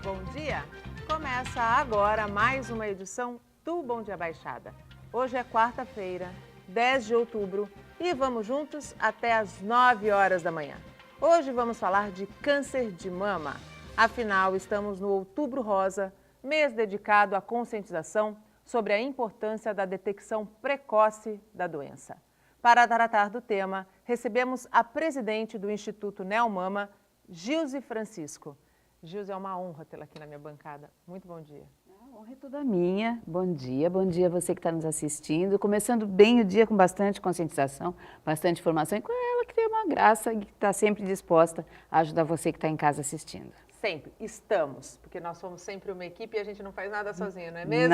Bom dia! Começa agora mais uma edição do Bom Dia Baixada. Hoje é quarta-feira, 10 de outubro e vamos juntos até às 9 horas da manhã. Hoje vamos falar de câncer de mama. Afinal, estamos no Outubro Rosa, mês dedicado à conscientização sobre a importância da detecção precoce da doença. Para tratar do tema, recebemos a presidente do Instituto Neomama, Gilze Francisco. Gilze, é uma honra tê-la aqui na minha bancada. Muito bom dia. A honra é toda minha. Bom dia a você que está nos assistindo. Começando bem o dia com bastante conscientização, bastante informação. E com ela que tem uma graça e que está sempre disposta a ajudar você que está em casa assistindo. Sempre, estamos, porque nós somos sempre uma equipe e a gente não faz nada sozinho, não é mesmo?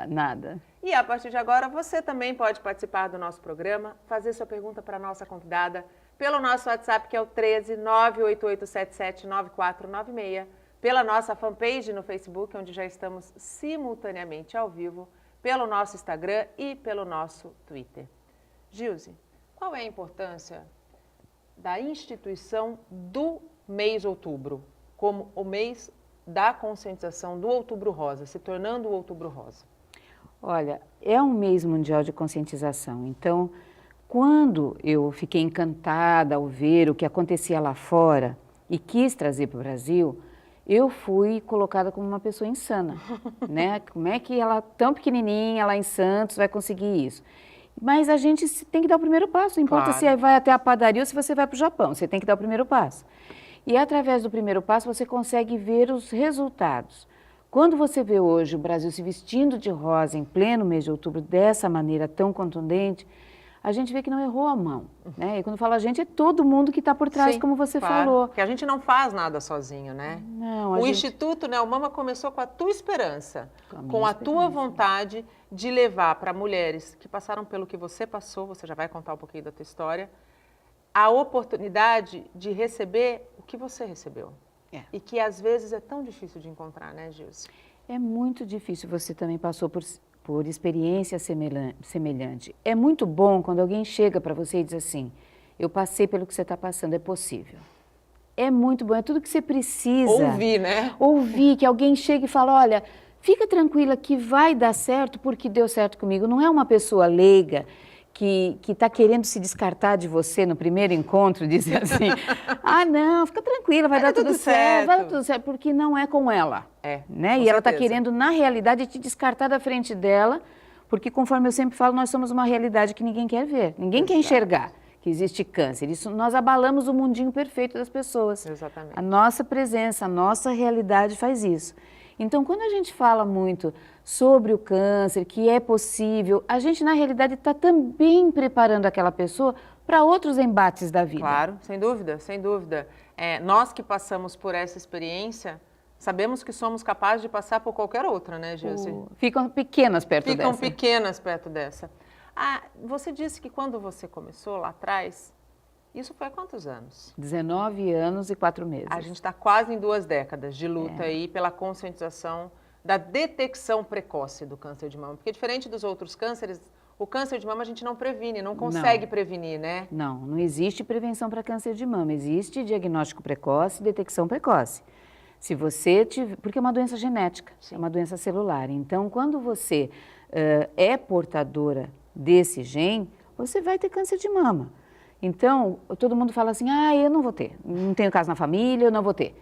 Nada. E a partir de agora, você também pode participar do nosso programa, fazer sua pergunta para a nossa convidada pelo nosso WhatsApp, que é o 13 98877 9496, pela nossa fanpage no Facebook, onde já estamos simultaneamente ao vivo, pelo nosso Instagram e pelo nosso Twitter. Gilze, qual é a importância da instituição do mês de outubro, como o mês da conscientização do Outubro Rosa, se tornando o Outubro Rosa? Olha, é um mês mundial de conscientização, então, quando eu fiquei encantada ao ver o que acontecia lá fora e quis trazer para o Brasil, eu fui colocada como uma pessoa insana, né? Como é que ela, tão pequenininha, lá em Santos, vai conseguir isso? Mas a gente tem que dar o primeiro passo, não importa se vai até a padaria ou se você vai para o Japão, você tem que dar o primeiro passo. E através do primeiro passo você consegue ver os resultados. Quando você vê hoje o Brasil se vestindo de rosa em pleno mês de outubro dessa maneira tão contundente, a gente vê que não errou a mão, né? E quando fala a gente, é todo mundo que está por trás, sim, como você falou. Porque a gente não faz nada sozinho, né? Não, o Instituto Neomama começou com a tua esperança, com a tua vontade de levar para mulheres que passaram pelo que você passou, você já vai contar um pouquinho da tua história, a oportunidade de receber o que você recebeu. E que às vezes é tão difícil de encontrar, né, Gilze? É muito difícil, você também passou por experiência semelhante. É muito bom quando alguém chega para você e diz assim, eu passei pelo que você está passando, é possível. É muito bom, é tudo que você precisa. Ouvir, né? Ouvir, que alguém chegue e fale, olha, fica tranquila que vai dar certo porque deu certo comigo. Não é uma pessoa leiga que está querendo se descartar de você no primeiro encontro, dizer assim, não, fica tranquila, vai dar tudo certo. Vai dar tudo certo, porque não é com ela. Né? E ela está querendo, na realidade, te descartar da frente dela, porque, conforme eu sempre falo, nós somos uma realidade que ninguém quer ver, ninguém quer enxergar que existe câncer. Isso, nós abalamos o mundinho perfeito das pessoas. Exatamente. A nossa presença, a nossa realidade faz isso. Então, quando a gente fala muito sobre o câncer, que é possível, a gente, na realidade, está também preparando aquela pessoa para outros embates da vida. Claro, sem dúvida, sem dúvida. Nós que passamos por essa experiência, sabemos que somos capazes de passar por qualquer outra, né, Gilze? Ficam pequenas perto dessa. Ficam pequenas perto dessa. Você disse que quando você começou lá atrás, isso foi há quantos anos? 19 anos e 4 meses. A gente está quase em 2 décadas de luta aí pela conscientização da detecção precoce do câncer de mama. Porque diferente dos outros cânceres, o câncer de mama a gente não previne, não consegue prevenir, né? Não existe prevenção para câncer de mama. Existe diagnóstico precoce e detecção precoce. Se você tiver, porque é uma doença genética, é uma doença celular. Então, quando você é portadora desse gene, você vai ter câncer de mama. Então, todo mundo fala assim, eu não vou ter, não tenho caso na família, eu não vou ter.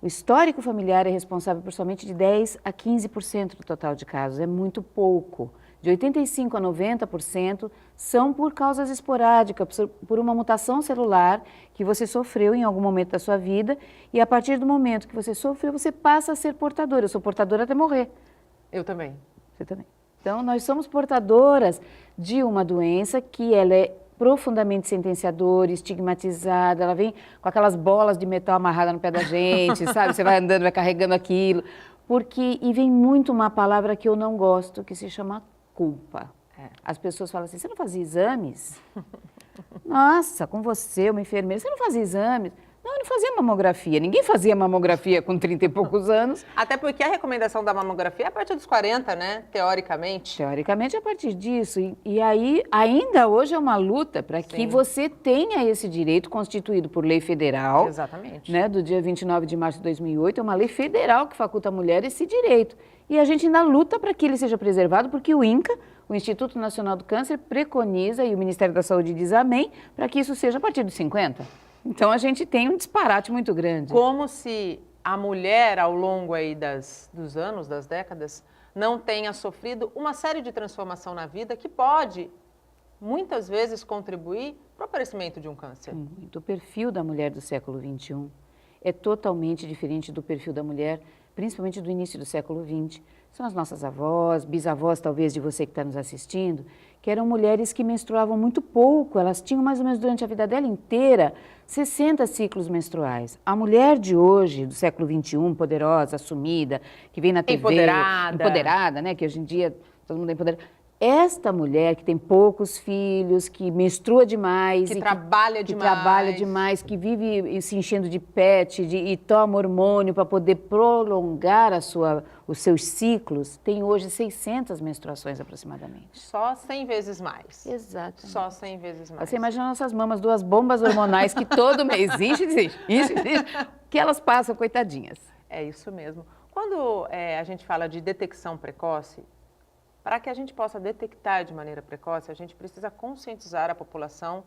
O histórico familiar é responsável por somente de 10% a 15% do total de casos, é muito pouco. De 85% a 90% são por causas esporádicas, por uma mutação celular que você sofreu em algum momento da sua vida e a partir do momento que você sofreu, você passa a ser portadora. Eu sou portadora até morrer. Eu também. Você também. Então, nós somos portadoras de uma doença que ela é profundamente sentenciadora, estigmatizada, ela vem com aquelas bolas de metal amarradas no pé da gente, sabe? Você vai andando, vai carregando aquilo, e vem muito uma palavra que eu não gosto, que se chama culpa. As pessoas falam assim, você não fazia exames? Nossa, com você, uma enfermeira, você não fazia exames? Não, eu não fazia mamografia. Ninguém fazia mamografia com 30 e poucos anos. Até porque a recomendação da mamografia é a partir dos 40, né? Teoricamente. Teoricamente, é a partir disso. E aí, ainda hoje é uma luta para que você tenha esse direito constituído por lei federal. Exatamente. Né, do dia 29 de março de 2008, é uma lei federal que faculta à mulher esse direito. E a gente ainda luta para que ele seja preservado, porque o INCA, o Instituto Nacional do Câncer, preconiza, e o Ministério da Saúde diz amém, para que isso seja a partir dos 50. Então, a gente tem um disparate muito grande. Como se a mulher, ao longo aí dos anos, das décadas, não tenha sofrido uma série de transformação na vida que pode, muitas vezes, contribuir para o aparecimento de um câncer. O perfil da mulher do século XXI é totalmente diferente do perfil da mulher, principalmente do início do século XX. São as nossas avós, bisavós, talvez, de você que está nos assistindo, que eram mulheres que menstruavam muito pouco, elas tinham mais ou menos durante a vida dela inteira 60 ciclos menstruais. A mulher de hoje, do século XXI, poderosa, assumida, que vem na TV... Empoderada, né? Que hoje em dia todo mundo é empoderado. Esta mulher que tem poucos filhos, que menstrua demais... Que trabalha demais. Que vive se enchendo de pet e toma hormônio para poder prolongar os seus ciclos, tem hoje 600 menstruações aproximadamente. Só 100 vezes mais. Exato. Só 100 vezes mais. Você imagina nossas mamas, 2 bombas hormonais que todo mês enche, que elas passam, coitadinhas. É isso mesmo. Quando a gente fala de detecção precoce, para que a gente possa detectar de maneira precoce, a gente precisa conscientizar a população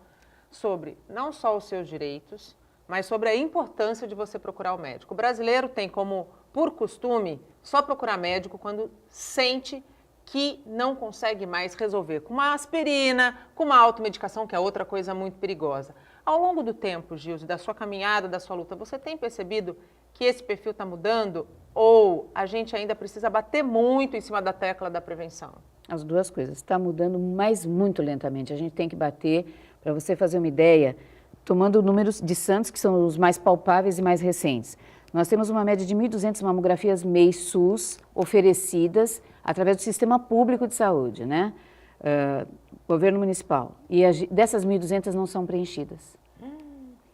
sobre não só os seus direitos, mas sobre a importância de você procurar o médico. O brasileiro tem como, por costume, só procurar médico quando sente que não consegue mais resolver com uma aspirina, com uma automedicação, que é outra coisa muito perigosa. Ao longo do tempo, Gilze, da sua caminhada, da sua luta, você tem percebido que esse perfil está mudando ou a gente ainda precisa bater muito em cima da tecla da prevenção? As duas coisas. Está mudando, mas muito lentamente. A gente tem que bater, para você fazer uma ideia, tomando números de Santos, que são os mais palpáveis e mais recentes. Nós temos uma média de 1.200 mamografias mês SUS oferecidas através do sistema público de saúde, né? Governo municipal. E dessas 1.200 não são preenchidas.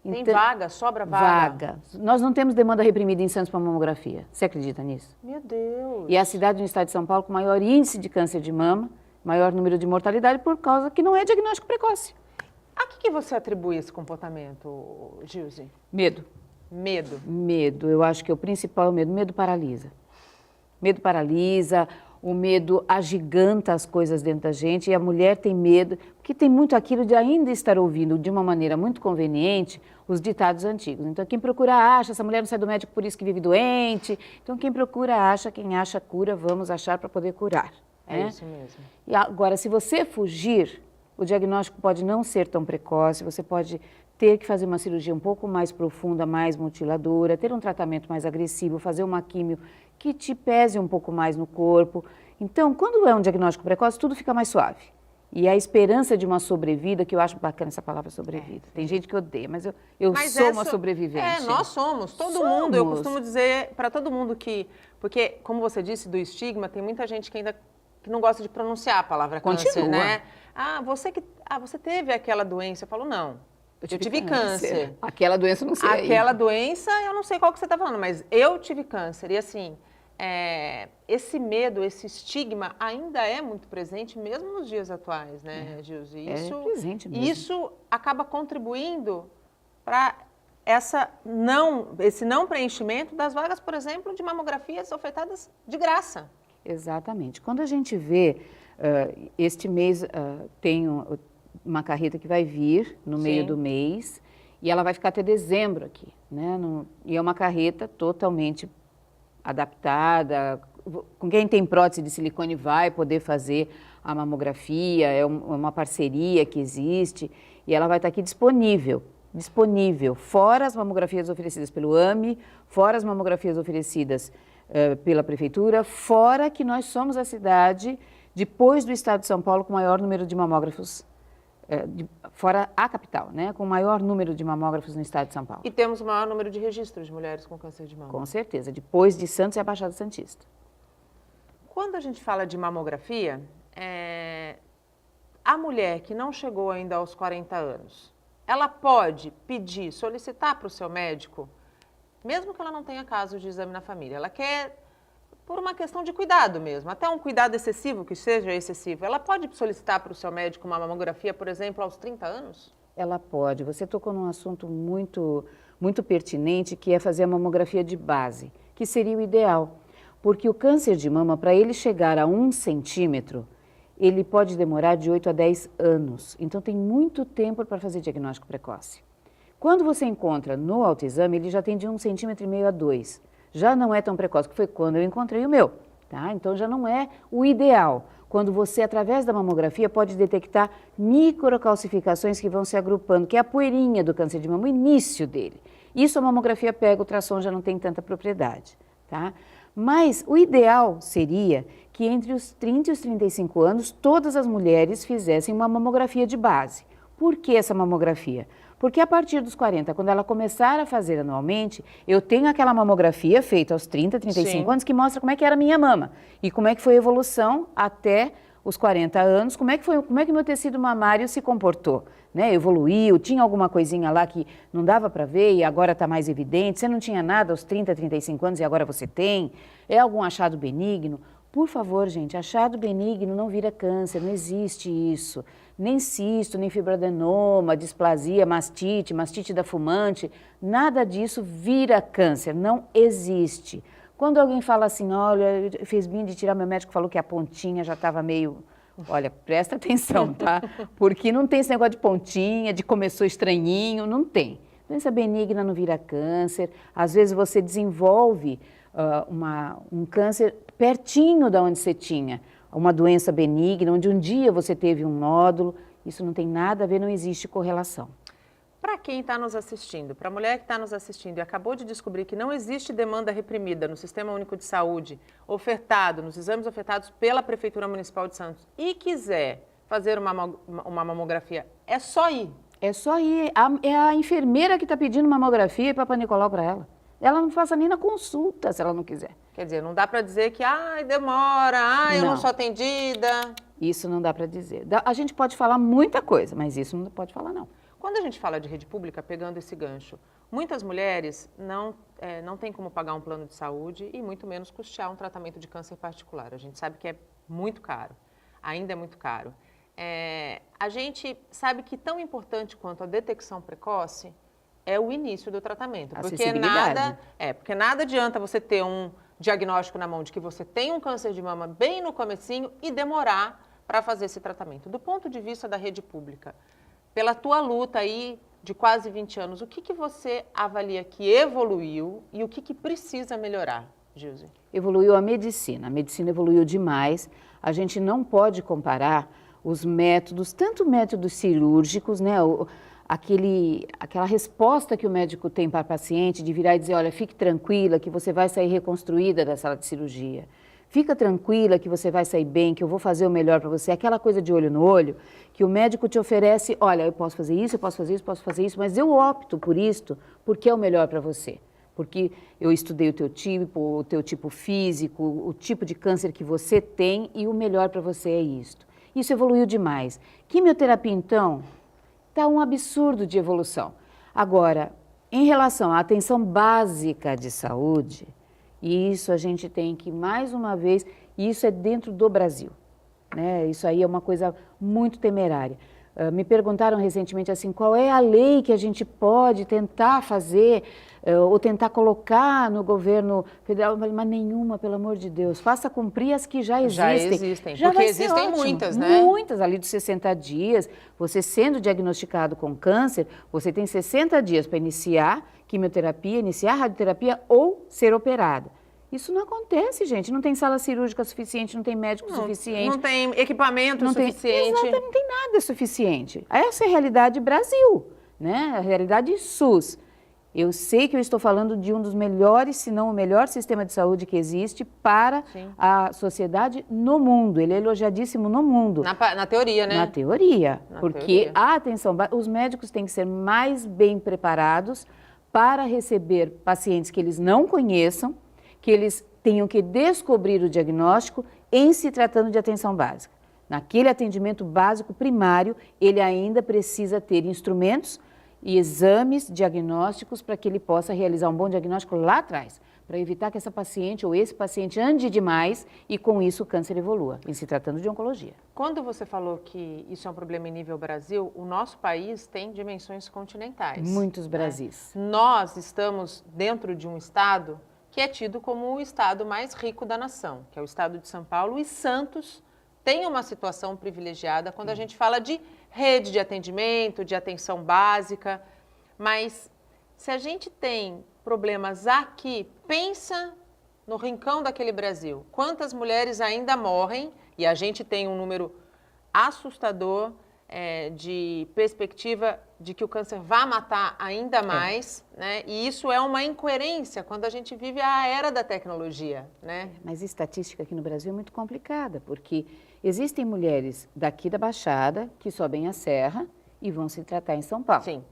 Tem vaga? Sobra vaga? Nós não temos demanda reprimida em Santos para mamografia. Você acredita nisso? Meu Deus! E é a cidade no estado de São Paulo com maior índice de câncer de mama, maior número de mortalidade por causa que não é diagnóstico precoce. A que você atribui esse comportamento, Gilze? Medo. Medo? Medo. Eu acho que o principal é o medo. Medo paralisa. Medo paralisa, o medo agiganta as coisas dentro da gente e a mulher tem medo, porque tem muito aquilo de ainda estar ouvindo de uma maneira muito conveniente os ditados antigos. Então, quem procura acha, essa mulher não sai do médico por isso que vive doente. Então, quem procura acha, quem acha cura, vamos achar para poder curar. É isso mesmo. E agora, se você fugir, o diagnóstico pode não ser tão precoce, você pode ter que fazer uma cirurgia um pouco mais profunda, mais mutiladora, ter um tratamento mais agressivo, fazer uma químio que te pese um pouco mais no corpo. Então, quando é um diagnóstico precoce, tudo fica mais suave. E a esperança de uma sobrevida, que eu acho bacana essa palavra sobrevida. Tem gente que odeia, mas eu sou uma sobrevivente. Nós somos, todo mundo. Eu costumo dizer para todo mundo que... Porque, como você disse, do estigma, tem muita gente que ainda não gosta de pronunciar a palavra câncer, né? Você teve aquela doença. Eu falo, não, eu tive câncer. Aquela doença eu não sei. Aquela doença, eu não sei qual que você está falando, mas eu tive câncer. E assim, esse medo, esse estigma ainda é muito presente, mesmo nos dias atuais, né, Gilze? Isso, é presente mesmo. Isso acaba contribuindo para esse não preenchimento das vagas, por exemplo, de mamografias ofertadas de graça. Exatamente. Quando a gente vê, este mês tem uma carreta que vai vir no meio do mês e ela vai ficar até dezembro aqui, né? E é uma carreta totalmente adaptada, com quem tem prótese de silicone vai poder fazer a mamografia, é uma parceria que existe e ela vai estar aqui disponível, fora as mamografias oferecidas pelo AME, fora as mamografias oferecidas pela prefeitura, fora que nós somos a cidade, depois do estado de São Paulo, com o maior número de mamógrafos, fora a capital, né, com o maior número de mamógrafos no estado de São Paulo. E temos o maior número de registros de mulheres com câncer de mama. Com certeza, depois de Santos e a Baixada Santista. Quando a gente fala de mamografia, a mulher que não chegou ainda aos 40 anos, ela pode pedir, solicitar para o seu médico, mesmo que ela não tenha casos de exame na família, ela quer, por uma questão de cuidado mesmo, até um cuidado excessivo, que seja excessivo, ela pode solicitar para o seu médico uma mamografia, por exemplo, aos 30 anos? Ela pode. Você tocou num assunto muito pertinente, que é fazer a mamografia de base, que seria o ideal. Porque o câncer de mama, para ele chegar a 1 centímetro, ele pode demorar de 8 a 10 anos. Então, tem muito tempo para fazer diagnóstico precoce. Quando você encontra no autoexame, ele já tem de 1,5 centímetro a 2. Já não é tão precoce, que foi quando eu encontrei o meu. Tá? Então, já não é o ideal. Quando você, através da mamografia, pode detectar microcalcificações que vão se agrupando, que é a poeirinha do câncer de mama, o início dele. Isso a mamografia pega, o ultrassom já não tem tanta propriedade. Tá? Mas o ideal seria que entre os 30 e os 35 anos, todas as mulheres fizessem uma mamografia de base. Por que essa mamografia? Porque a partir dos 40, quando ela começar a fazer anualmente, eu tenho aquela mamografia feita aos 30, 35 Sim. anos, que mostra como é que era a minha mama e como é que foi a evolução até os 40 anos, como é que meu tecido mamário se comportou, né? Evoluiu, tinha alguma coisinha lá que não dava para ver e agora está mais evidente, você não tinha nada aos 30, 35 anos e agora você tem, é algum achado benigno? Por favor, gente, achado benigno não vira câncer, não existe isso. Nem cisto, nem fibroadenoma, displasia, mastite da fumante, nada disso vira câncer, não existe. Quando alguém fala assim, olha, fez bem de tirar, meu médico falou que a pontinha já estava meio... Olha, presta atenção, tá? Porque não tem esse negócio de pontinha, de começou estranhinho, não tem. Doença benigna não vira câncer, às vezes você desenvolve um câncer pertinho da onde você tinha uma doença benigna, onde um dia você teve um nódulo, isso não tem nada a ver, não existe correlação. Para quem está nos assistindo, para a mulher que está nos assistindo e acabou de descobrir que não existe demanda reprimida no Sistema Único de Saúde, ofertado, nos exames ofertados pela Prefeitura Municipal de Santos, e quiser fazer uma mamografia, é só ir? É só ir. É a enfermeira que está pedindo mamografia e Papa Nicolau para ela. Ela não faça nem na consulta, se ela não quiser. Quer dizer, não dá para dizer que, demora, eu não sou atendida. Isso não dá para dizer. A gente pode falar muita coisa, mas isso não pode falar, não. Quando a gente fala de rede pública, pegando esse gancho, muitas mulheres não têm como pagar um plano de saúde e muito menos custear um tratamento de câncer particular. A gente sabe que é muito caro, ainda é muito caro. A gente sabe que tão importante quanto a detecção precoce é o início do tratamento. Porque nada adianta você ter um diagnóstico na mão de que você tem um câncer de mama bem no comecinho e demorar para fazer esse tratamento. Do ponto de vista da rede pública, pela tua luta aí de quase 20 anos, o que você avalia que evoluiu e o que precisa melhorar, Gilze? Evoluiu a medicina evoluiu demais. A gente não pode comparar os métodos, tanto métodos cirúrgicos, né? Aquela resposta que o médico tem para a paciente de virar e dizer, olha, fique tranquila que você vai sair reconstruída da sala de cirurgia. Fica tranquila que você vai sair bem, que eu vou fazer o melhor para você. Aquela coisa de olho no olho, que o médico te oferece, olha, eu posso fazer isso, eu posso fazer isso, posso fazer isso, mas eu opto por isto porque é o melhor para você. Porque eu estudei o teu tipo físico, o tipo de câncer que você tem e o melhor para você é isto. Isso evoluiu demais. Quimioterapia, então, está um absurdo de evolução. Agora, em relação à atenção básica de saúde, isso a gente tem que, mais uma vez, isso é dentro do Brasil, né? Isso aí é uma coisa muito temerária. Me perguntaram recentemente assim, qual é a lei que a gente pode tentar fazer ou tentar colocar no governo federal, mas nenhuma, pelo amor de Deus. Faça cumprir as que já existem. Já existem, porque existem muitas, né? Muitas, ali dos 60 dias. Você sendo diagnosticado com câncer, você tem 60 dias para iniciar quimioterapia, iniciar radioterapia ou ser operada. Isso não acontece, gente. Não tem sala cirúrgica suficiente, não tem médico suficiente. Não tem equipamento suficiente. Exatamente, não tem nada suficiente. Essa é a realidade Brasil, né? A realidade SUS. Eu sei que eu estou falando de um dos melhores, se não o melhor sistema de saúde que existe para a sociedade no mundo. Ele é elogiadíssimo no mundo. Na teoria, né? Na teoria. Porque a atenção, os médicos têm que ser mais bem preparados para receber pacientes que eles não conheçam, que eles tenham que descobrir o diagnóstico em se tratando de atenção básica. Naquele atendimento básico primário, ele ainda precisa ter instrumentos e exames diagnósticos para que ele possa realizar um bom diagnóstico lá atrás, para evitar que essa paciente ou esse paciente ande demais e com isso o câncer evolua, em se tratando de oncologia. Quando você falou que isso é um problema em nível Brasil, o nosso país tem dimensões continentais. Muitos Brasis. Nós estamos dentro de um estado que é tido como o estado mais rico da nação, que é o estado de São Paulo, e Santos tem uma situação privilegiada quando a gente fala de rede de atendimento, de atenção básica, mas se a gente tem problemas aqui, pensa no rincão daquele Brasil. Quantas mulheres ainda morrem, e a gente tem um número assustador de perspectiva de que o câncer vai matar ainda mais, né? E isso é uma incoerência quando a gente vive a era da tecnologia, né? Mas a estatística aqui no Brasil é muito complicada, porque existem mulheres daqui da Baixada que sobem a serra e vão se tratar em São Paulo. Sim.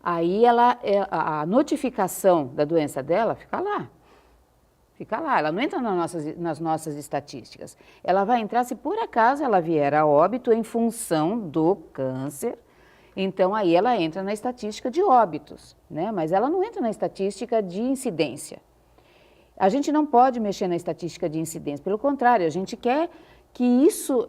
Aí a notificação da doença dela fica lá. Fica lá, ela não entra nas nossas estatísticas. Ela vai entrar se por acaso ela vier a óbito em função do câncer. Então, aí ela entra na estatística de óbitos, né? Mas ela não entra na estatística de incidência. A gente não pode mexer na estatística de incidência, pelo contrário, a gente quer que isso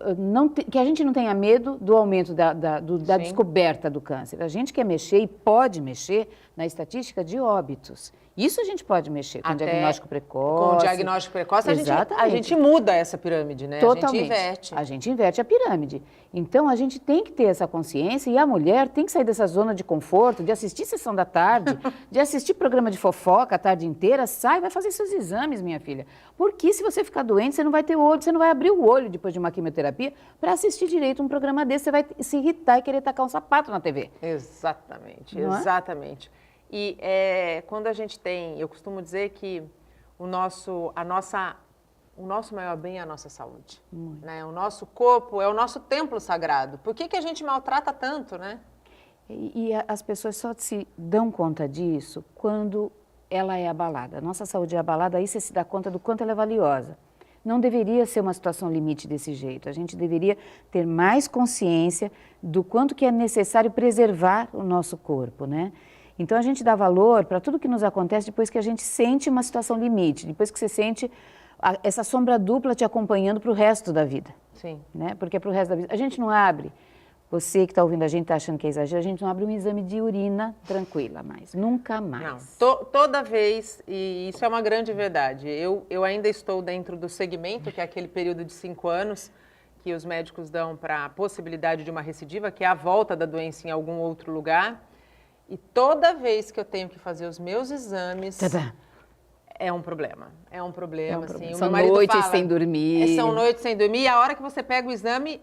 que a gente não tenha medo do aumento da descoberta do câncer. A gente quer mexer e pode mexer na estatística de óbitos. Isso a gente pode mexer com diagnóstico precoce. Com diagnóstico precoce, a gente muda essa pirâmide, né? Totalmente. A gente inverte. A gente inverte a pirâmide. Então, a gente tem que ter essa consciência e a mulher tem que sair dessa zona de conforto, de assistir sessão da tarde, de assistir programa de fofoca a tarde inteira. Sai, vai fazer seus exames, minha filha. Porque se você ficar doente, você não vai ter olho, você não vai abrir o olho depois de uma quimioterapia para assistir direito um programa desse. Você vai se irritar e querer tacar um sapato na TV. Exatamente, Não é? exatamente. E quando a gente tem, eu costumo dizer que o nosso maior bem é a nossa saúde. Né? O nosso corpo é o nosso templo sagrado. Por que a gente maltrata tanto, né? E as pessoas só se dão conta disso quando ela é abalada. A nossa saúde é abalada, aí você se dá conta do quanto ela é valiosa. Não deveria ser uma situação limite desse jeito. A gente deveria ter mais consciência do quanto que é necessário preservar o nosso corpo, né? Então, a gente dá valor para tudo que nos acontece depois que a gente sente uma situação limite, depois que você sente essa sombra dupla te acompanhando para o resto da vida. Sim. Né? Porque é para o resto da vida. A gente não abre, você que está ouvindo a gente está achando que é exagero, a gente não abre um exame de urina tranquila mais, nunca mais. Não, toda vez, e isso é uma grande verdade, eu ainda estou dentro do segmento, que é aquele período de 5 anos, que os médicos dão para a possibilidade de uma recidiva, que é a volta da doença em algum outro lugar. E toda vez que eu tenho que fazer os meus exames, é um problema. É um problema, assim. São noites sem dormir. São noites sem dormir. E a hora que você pega o exame,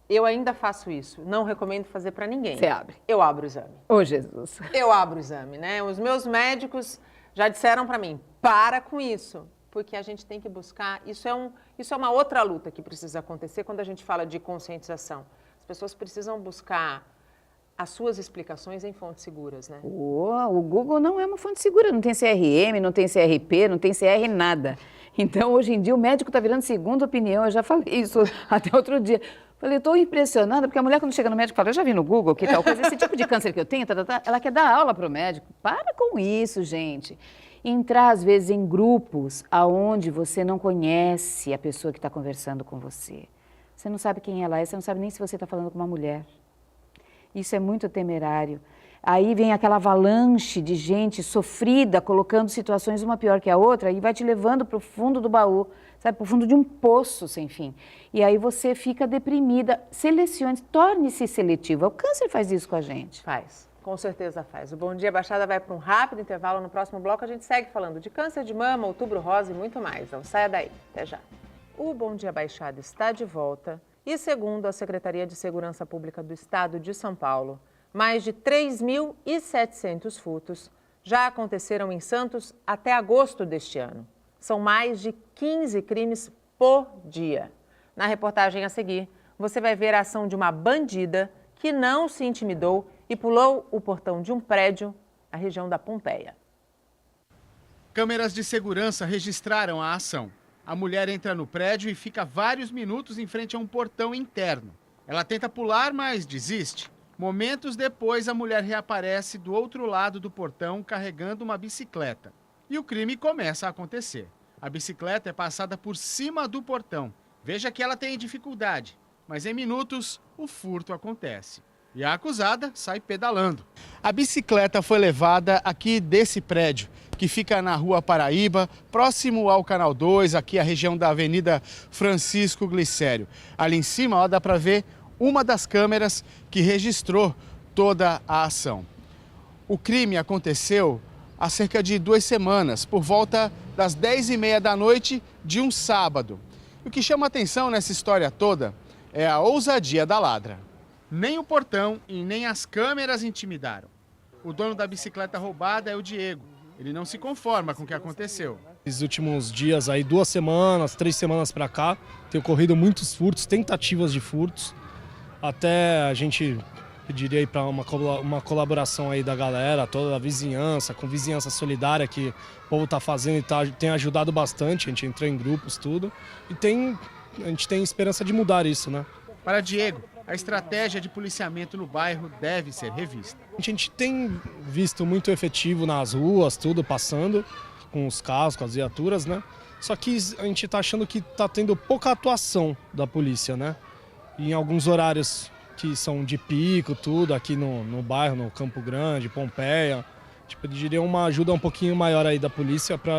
eu ainda faço isso. Não recomendo fazer para ninguém. Você abre? Eu abro o exame. Ô, Jesus. Eu abro o exame, né? Os meus médicos já disseram para mim, para com isso. Porque a gente tem que buscar... Isso é uma outra luta que precisa acontecer quando a gente fala de conscientização. As pessoas precisam buscar as suas explicações em fontes seguras, né? O Google não é uma fonte segura, não tem CRM, não tem CRP, não tem CR nada. Então, hoje em dia, o médico está virando segunda opinião, eu já falei isso até outro dia. Falei, estou impressionada, porque a mulher quando chega no médico fala, eu já vi no Google que tal coisa, esse tipo de câncer que eu tenho, ela quer dar aula para o médico. Para com isso, gente. Entrar, às vezes, em grupos aonde você não conhece a pessoa que está conversando com você. Você não sabe quem ela é, você não sabe nem se você está falando com uma mulher. Isso é muito temerário. Aí vem aquela avalanche de gente sofrida, colocando situações uma pior que a outra, e vai te levando para o fundo do baú, sabe, para o fundo de um poço sem fim. E aí você fica deprimida. Selecione, torne-se seletiva. O câncer faz isso com a gente. Faz, com certeza faz. O Bom Dia Baixada vai para um rápido intervalo. No próximo bloco a gente segue falando de câncer de mama, outubro rosa e muito mais. Não saia daí. Até já. O Bom Dia Baixada está de volta. E segundo a Secretaria de Segurança Pública do Estado de São Paulo, mais de 3.700 furtos já aconteceram em Santos até agosto deste ano. São mais de 15 crimes por dia. Na reportagem a seguir, você vai ver a ação de uma bandida que não se intimidou e pulou o portão de um prédio na região da Pompeia. Câmeras de segurança registraram a ação. A mulher entra no prédio e fica vários minutos em frente a um portão interno. Ela tenta pular, mas desiste. Momentos depois, a mulher reaparece do outro lado do portão carregando uma bicicleta. E o crime começa a acontecer. A bicicleta é passada por cima do portão. Veja que ela tem dificuldade, mas em minutos o furto acontece. E a acusada sai pedalando. A bicicleta foi levada aqui desse prédio, que fica na Rua Paraíba, próximo ao Canal 2, aqui a região da Avenida Francisco Glicério. Ali em cima, ó, dá para ver uma das câmeras que registrou toda a ação. O crime aconteceu há cerca de 2 semanas, por volta das 10h30 da noite de um sábado. O que chama atenção nessa história toda é a ousadia da ladra. Nem o portão e nem as câmeras intimidaram. O dono da bicicleta roubada é o Diego. Ele não se conforma com o que aconteceu. Esses últimos dias, aí 2 semanas, 3 semanas para cá, tem ocorrido muitos furtos, tentativas de furtos. Até a gente pediria aí para uma colaboração aí da galera, toda a vizinhança, com vizinhança solidária que o povo está fazendo e tem ajudado bastante. A gente entrou em grupos, tudo. E a gente tem esperança de mudar isso, né? Para Diego, a estratégia de policiamento no bairro deve ser revista. A gente tem visto muito efetivo nas ruas, tudo passando, com os carros, com as viaturas, né? Só que a gente está achando que está tendo pouca atuação da polícia, né? E em alguns horários que são de pico, tudo, aqui no bairro, no Campo Grande, Pompeia. Tipo, eu diria uma ajuda um pouquinho maior aí da polícia para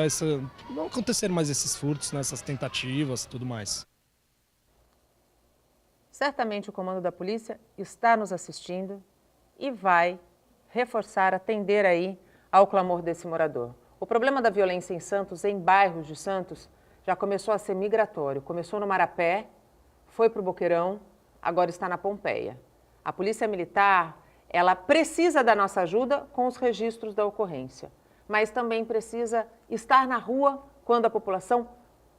não acontecer mais esses furtos, né? Essas tentativas e tudo mais. Certamente o comando da polícia está nos assistindo e vai reforçar, atender aí ao clamor desse morador. O problema da violência em Santos, em bairros de Santos, já começou a ser migratório. Começou no Marapé, foi para o Boqueirão, agora está na Pompeia. A Polícia Militar, ela precisa da nossa ajuda com os registros da ocorrência, mas também precisa estar na rua quando a população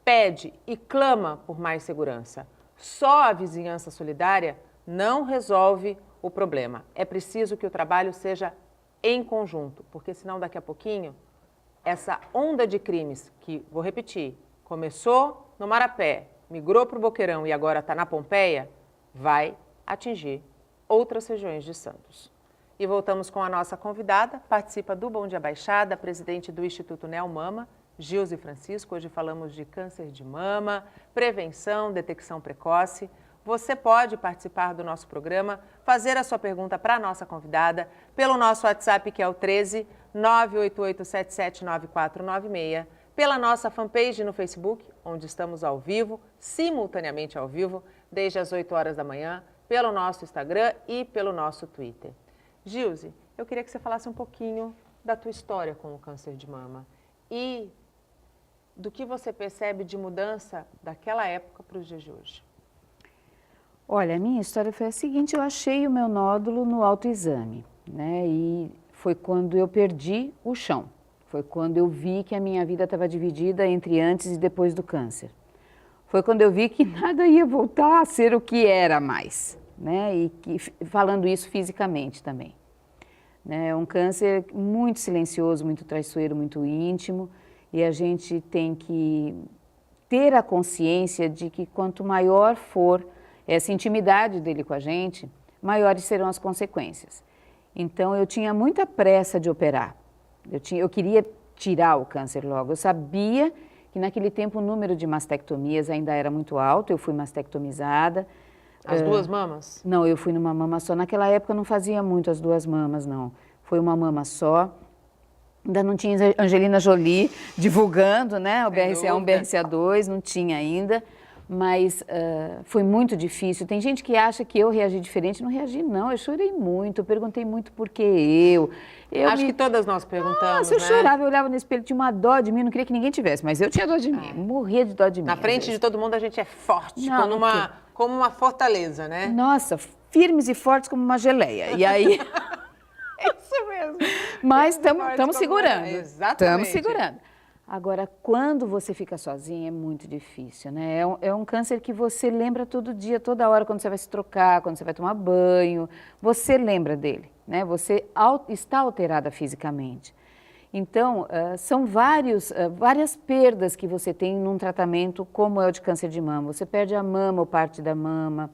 pede e clama por mais segurança. Só a vizinhança solidária não resolve o problema. É preciso que o trabalho seja em conjunto, porque senão daqui a pouquinho, essa onda de crimes que, vou repetir, começou no Marapé, migrou para o Boqueirão e agora está na Pompeia, vai atingir outras regiões de Santos. E voltamos com a nossa convidada, participa do Bom Dia Baixada, presidente do Instituto Neomama, Gilze Francisco. Hoje falamos de câncer de mama, prevenção, detecção precoce. Você pode participar do nosso programa, fazer a sua pergunta para a nossa convidada pelo nosso WhatsApp, que é o 13 988779496, pela nossa fanpage no Facebook, onde estamos ao vivo, simultaneamente ao vivo, desde as 8 horas da manhã, pelo nosso Instagram e pelo nosso Twitter. Gilze, eu queria que você falasse um pouquinho da tua história com o câncer de mama e do que você percebe de mudança daquela época para os dias de hoje. Olha, a minha história foi a seguinte: eu achei o meu nódulo no autoexame, né? E foi quando eu perdi o chão. Foi quando eu vi que a minha vida estava dividida entre antes e depois do câncer. Foi quando eu vi que nada ia voltar a ser o que era mais, né? E falando isso fisicamente também. Né? É um câncer muito silencioso, muito traiçoeiro, muito íntimo. E a gente tem que ter a consciência de que quanto maior for essa intimidade dele com a gente, maiores serão as consequências. Então, eu tinha muita pressa de operar. Eu queria tirar o câncer logo. Eu sabia que naquele tempo o número de mastectomias ainda era muito alto. Eu fui mastectomizada. As 2 mamas? Não, eu fui numa mama só. Naquela época não fazia muito as 2 mamas, não. Foi uma mama só. Ainda não tinha Angelina Jolie divulgando, né? O BRCA1, BRCA2, não tinha ainda. Mas foi muito difícil. Tem gente que acha que eu reagi diferente. Não reagi, não. Eu chorei muito, eu perguntei muito por que eu. Acho que todas nós perguntamos, eu chorava, eu olhava no espelho, tinha uma dó de mim, não queria que ninguém tivesse, mas eu tinha dó de mim, morria de dó de mim. Na frente de todo mundo a gente é forte, como uma fortaleza, né? Nossa, firmes e fortes como uma geleia. E aí... Isso mesmo. Mas estamos segurando. Exatamente. Estamos segurando. Agora, quando você fica sozinha, é muito difícil, né? É um câncer que você lembra todo dia, toda hora, quando você vai se trocar, quando você vai tomar banho, você lembra dele, né? Você está alterada fisicamente. Então, são várias perdas que você tem num tratamento como é o de câncer de mama. Você perde a mama ou parte da mama,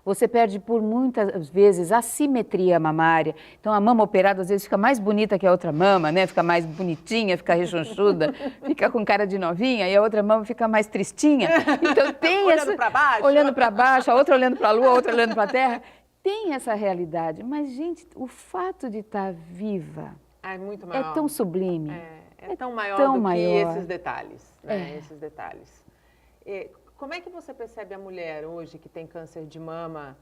Você perde por muitas vezes a simetria mamária. Então, a mama operada às vezes fica mais bonita que a outra mama, né? Fica mais bonitinha, fica rechonchuda, fica com cara de novinha, e a outra mama fica mais tristinha. Então, tem olhando para baixo. Olhando para baixo, a outra olhando para a lua, a outra olhando para a terra. Tem essa realidade. Mas, gente, o fato de estar viva é muito maior. É tão sublime. É tão maior tão do maior. que esses detalhes. Né? Esses detalhes. Como é que você percebe a mulher hoje que tem câncer de mama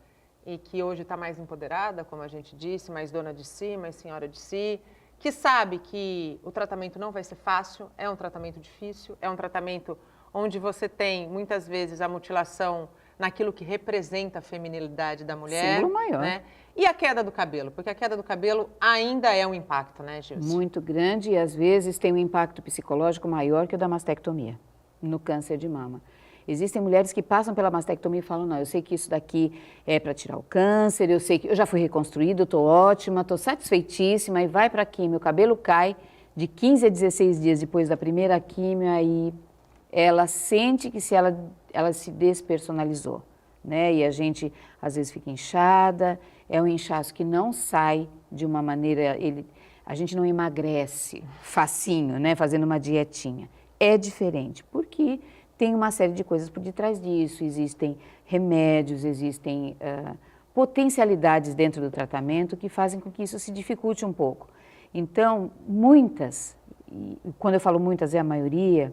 e que hoje está mais empoderada, como a gente disse, mais dona de si, mais senhora de si, que sabe que o tratamento não vai ser fácil, é um tratamento difícil, é um tratamento onde você tem, muitas vezes, a mutilação naquilo que representa a feminilidade da mulher. Símbolo maior. Né? E a queda do cabelo? Porque a queda do cabelo ainda é um impacto, né, Gilce? Muito grande e, às vezes, tem um impacto psicológico maior que o da mastectomia, no câncer de mama. Existem mulheres que passam pela mastectomia e falam, não, eu sei que isso daqui é para tirar o câncer, eu sei que eu já fui reconstruída, estou ótima, estou satisfeitíssima, e vai para a quimio, o cabelo cai de 15 a 16 dias depois da primeira quimio, aí ela sente que ela se despersonalizou, né? E a gente, às vezes, fica inchada, é um inchaço que não sai de uma maneira, a gente não emagrece facinho, né, fazendo uma dietinha. É diferente, porque tem uma série de coisas por detrás disso, existem remédios, existem potencialidades dentro do tratamento que fazem com que isso se dificulte um pouco. Então, muitas, e quando eu falo muitas é a maioria,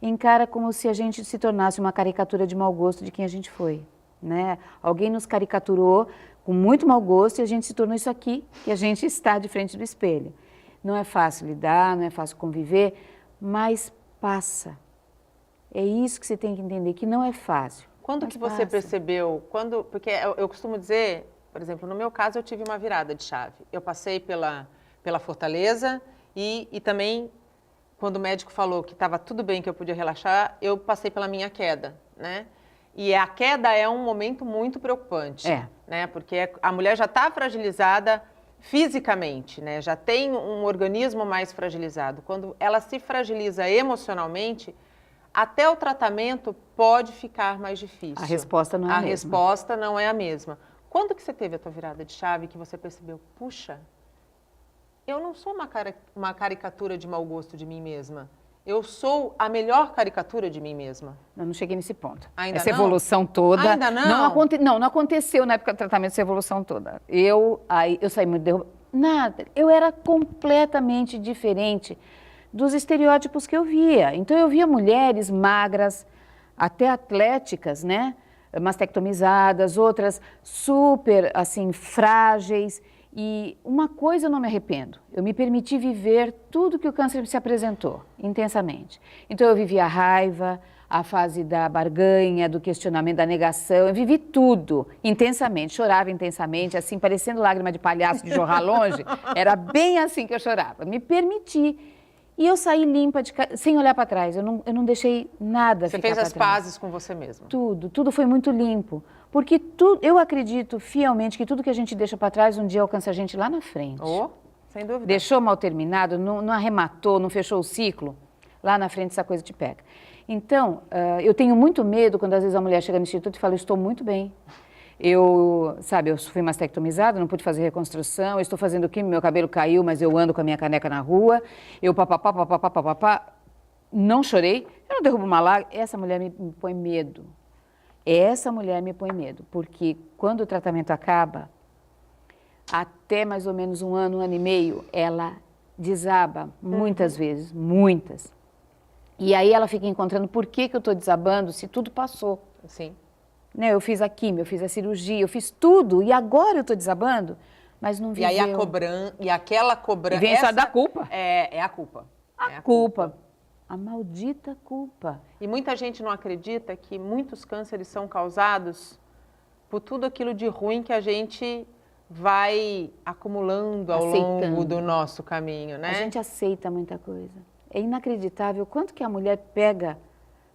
encara como se a gente se tornasse uma caricatura de mau gosto de quem a gente foi, né? Alguém nos caricaturou com muito mau gosto e a gente se tornou isso aqui, que a gente está de frente do espelho. Não é fácil lidar, não é fácil conviver, mas passa. É isso que você tem que entender, que não é fácil. Quando que você percebeu, porque eu costumo dizer, por exemplo, no meu caso eu tive uma virada de chave. Eu passei pela fortaleza e também, quando o médico falou que estava tudo bem, que eu podia relaxar, eu passei pela minha queda, né? E a queda é um momento muito preocupante, né? Porque a mulher já está fragilizada fisicamente, né? Já tem um organismo mais fragilizado. Quando ela se fragiliza emocionalmente, até o tratamento pode ficar mais difícil. A resposta não é a mesma. A resposta não é a mesma. Quando que você teve a tua virada de chave que você percebeu, puxa, eu não sou uma caricatura de mau gosto de mim mesma. Eu sou a melhor caricatura de mim mesma. Eu não cheguei nesse ponto. Ainda essa não? Evolução toda. Ainda não? Não aconteceu na época do tratamento essa evolução toda. Eu saí muito derrubada. Nada. Eu era completamente diferente dos estereótipos que eu via. Então, eu via mulheres magras, até atléticas, né? Mastectomizadas, outras super, assim, frágeis. E uma coisa eu não me arrependo, eu me permiti viver tudo que o câncer se apresentou, intensamente. Então, eu vivi a raiva, a fase da barganha, do questionamento, da negação, eu vivi tudo intensamente, chorava intensamente, assim, parecendo lágrima de palhaço de jorrar longe, era bem assim que eu chorava, me permiti. E eu saí limpa, sem olhar para trás, eu não deixei nada ficar para trás. Você fez as pazes com você mesma? Tudo foi muito limpo. Porque eu acredito fielmente que tudo que a gente deixa para trás, um dia alcança a gente lá na frente. Sem dúvida. Deixou mal terminado, não arrematou, não fechou o ciclo, lá na frente essa coisa te pega. Então, eu tenho muito medo quando às vezes a mulher chega no instituto e fala, eu estou muito bem. Eu fui mastectomizada, não pude fazer reconstrução, eu estou fazendo quimio, meu cabelo caiu, mas eu ando com a minha caneca na rua, eu papapá, não chorei, eu não derrubo uma lágrima. Essa mulher me põe medo. Essa mulher me põe medo, porque quando o tratamento acaba, até mais ou menos um ano e meio, ela desaba muitas vezes, muitas. E aí ela fica encontrando por que eu estou desabando se tudo passou. Sim. Né, eu fiz a quimio, eu fiz a cirurgia, eu fiz tudo e agora eu estou desabando, mas não viveu. E aí aquela cobrança... Vem só da culpa. É a culpa. A culpa. A maldita culpa. E muita gente não acredita que muitos cânceres são causados por tudo aquilo de ruim que a gente vai acumulando ao longo do nosso caminho, né? A gente aceita muita coisa. É inacreditável quanto que a mulher pega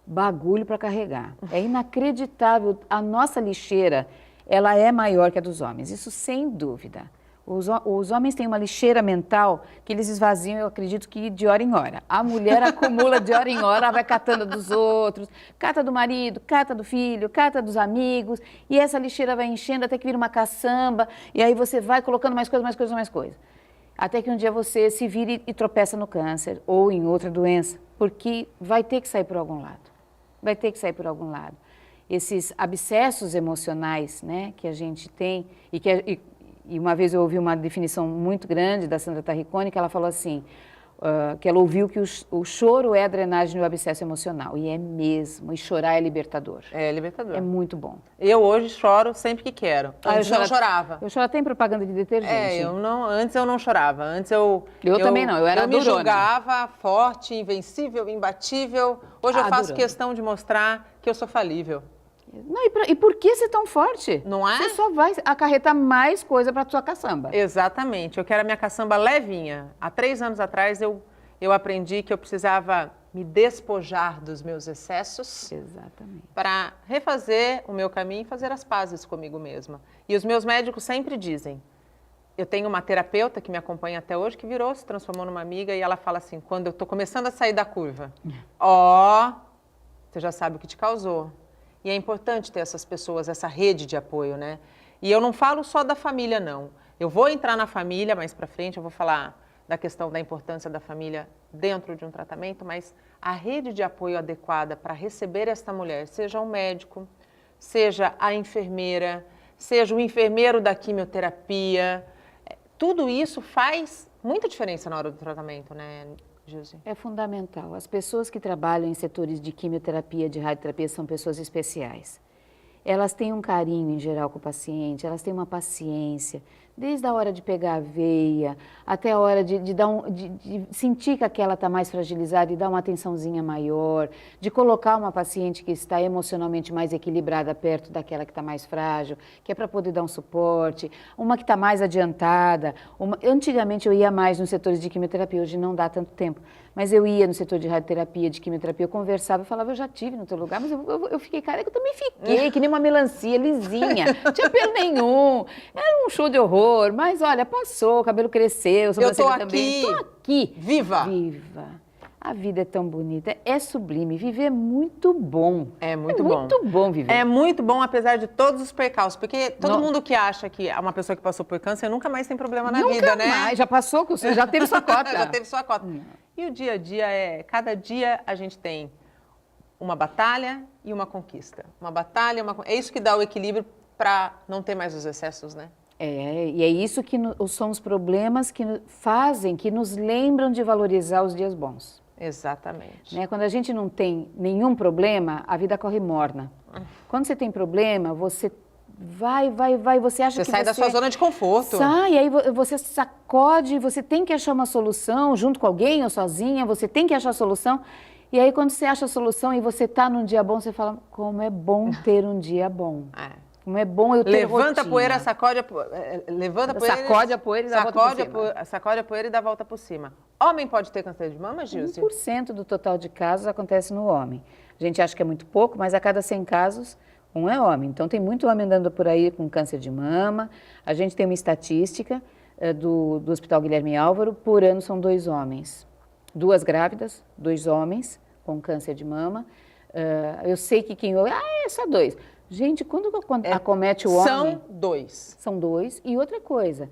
bagulho para carregar. É inacreditável. A nossa lixeira, ela é maior que a dos homens, isso sem dúvida. Os homens têm uma lixeira mental que eles esvaziam, eu acredito que de hora em hora. A mulher acumula de hora em hora, ela vai catando dos outros, cata do marido, cata do filho, cata dos amigos, e essa lixeira vai enchendo até que vira uma caçamba, e aí você vai colocando mais coisa, mais coisa, mais coisa. Até que um dia você se vira e tropeça no câncer ou em outra doença, porque vai ter que sair por algum lado. Vai ter que sair por algum lado. Esses abscessos emocionais, né, que a gente tem e uma vez eu ouvi uma definição muito grande da Sandra Tarricone, que ela falou assim, que ela ouviu que o choro é a drenagem do abscesso emocional. E é mesmo, e chorar é libertador. É libertador. É muito bom. Eu hoje choro sempre que quero. Antes eu não chorava. Eu choro até em propaganda de detergente. Antes eu não chorava. Antes eu também não, eu era Eu me durona. julgava forte, invencível, imbatível. Hoje eu faço questão de mostrar que eu sou falível. Não, e por que ser tão forte? Não é? Você só vai acarretar mais coisa para a sua caçamba. Exatamente. Eu quero a minha caçamba levinha. Há 3 anos atrás eu aprendi que eu precisava me despojar dos meus excessos. Exatamente. Para refazer o meu caminho e fazer as pazes comigo mesma. E os meus médicos sempre dizem, eu tenho uma terapeuta que me acompanha até hoje, que se transformou numa amiga, e ela fala assim, quando eu estou começando a sair da curva, você já sabe o que te causou. E é importante ter essas pessoas, essa rede de apoio, né? E eu não falo só da família, não. Eu vou entrar na família mais para frente, eu vou falar da questão da importância da família dentro de um tratamento, mas a rede de apoio adequada para receber esta mulher, seja um médico, seja a enfermeira, seja o enfermeiro da quimioterapia, tudo isso faz muita diferença na hora do tratamento, né, Gilze? É fundamental. As pessoas que trabalham em setores de quimioterapia, de radioterapia, são pessoas especiais. Elas têm um carinho, em geral, com o paciente, elas têm uma paciência, desde a hora de pegar a veia, até a hora de sentir que aquela está mais fragilizada e dar uma atençãozinha maior, de colocar uma paciente que está emocionalmente mais equilibrada perto daquela que está mais frágil, que é para poder dar um suporte, uma que está mais adiantada. Antigamente eu ia mais nos setores de quimioterapia, hoje não dá tanto tempo, mas eu ia no setor de radioterapia, de quimioterapia, eu conversava, eu falava, eu já tive no teu lugar, mas eu fiquei careca, eu também fiquei, que nem uma melancia lisinha, não tinha pelo nenhum, era um show de horror. Mas olha, passou, o cabelo cresceu, eu tô aqui, também. Tô aqui. Viva! Viva! A vida é tão bonita, é sublime, viver é muito bom. É muito bom. É muito bom viver. É muito bom, apesar de todos os percalços, porque todo mundo que acha que é uma pessoa que passou por câncer nunca mais tem problema na vida, né? Nunca mais, já passou, já teve sua cota. Já teve sua cota. E o dia a dia cada dia a gente tem uma batalha e uma conquista. Uma batalha, é isso que dá o equilíbrio para não ter mais os excessos, né? E é isso que são os problemas que fazem, que nos lembram de valorizar os dias bons. Exatamente. Né? Quando a gente não tem nenhum problema, a vida corre morna. Quando você tem problema, você vai, você acha que você sai da sua zona de conforto. Sai, aí você sacode, você tem que achar uma solução, junto com alguém ou sozinha, você tem que achar a solução. E aí quando você acha a solução e você está num dia bom, você fala, como é bom ter um dia bom. Como é bom eu ter Levanta rotina. a poeira, sacode a poeira, levanta a poeira, sacode a poeira e dá a volta por cima. Sacode a poeira e dá a volta por cima. Homem pode ter câncer de mama, Gilze? 1% do total de casos acontece no homem. A gente acha que é muito pouco, mas a cada 100 casos, um é homem. Então tem muito homem andando por aí com câncer de mama. A gente tem uma estatística do Hospital Guilherme Álvaro, por ano são 2 homens. 2 grávidas, 2 homens com câncer de mama. Eu sei que quem ouve, é só 2. Gente, quando acomete o homem... São 2. São 2. E outra coisa,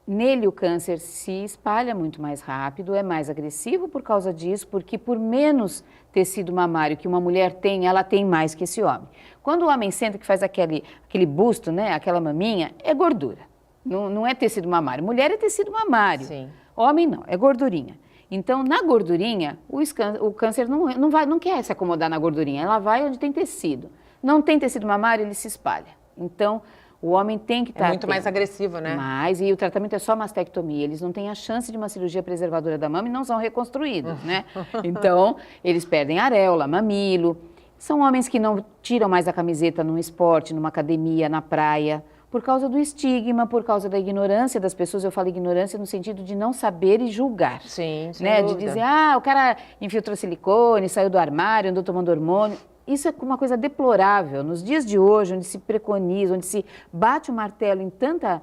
nele o câncer se espalha muito mais rápido, é mais agressivo por causa disso, porque por menos tecido mamário que uma mulher tem, ela tem mais que esse homem. Quando o homem senta que faz aquele busto, né, aquela maminha, é gordura. Não é tecido mamário. Mulher é tecido mamário. Sim. Homem não, é gordurinha. Então, na gordurinha, o câncer não quer se acomodar na gordurinha, ela vai onde tem tecido. Não tem tecido mamário, ele se espalha. Então, o homem tem que estar É muito mais agressivo, né? E o tratamento é só mastectomia. Eles não têm a chance de uma cirurgia preservadora da mama e não são reconstruídos, né? Então, eles perdem areola, mamilo. São homens que não tiram mais a camiseta num esporte, numa academia, na praia, por causa do estigma, por causa da ignorância das pessoas. Eu falo ignorância no sentido de não saber e julgar. Sim, sem né? dúvida. De dizer, o cara infiltrou silicone, saiu do armário, andou tomando hormônio. Isso é uma coisa deplorável. Nos dias de hoje, onde se preconiza, onde se bate o martelo em tanta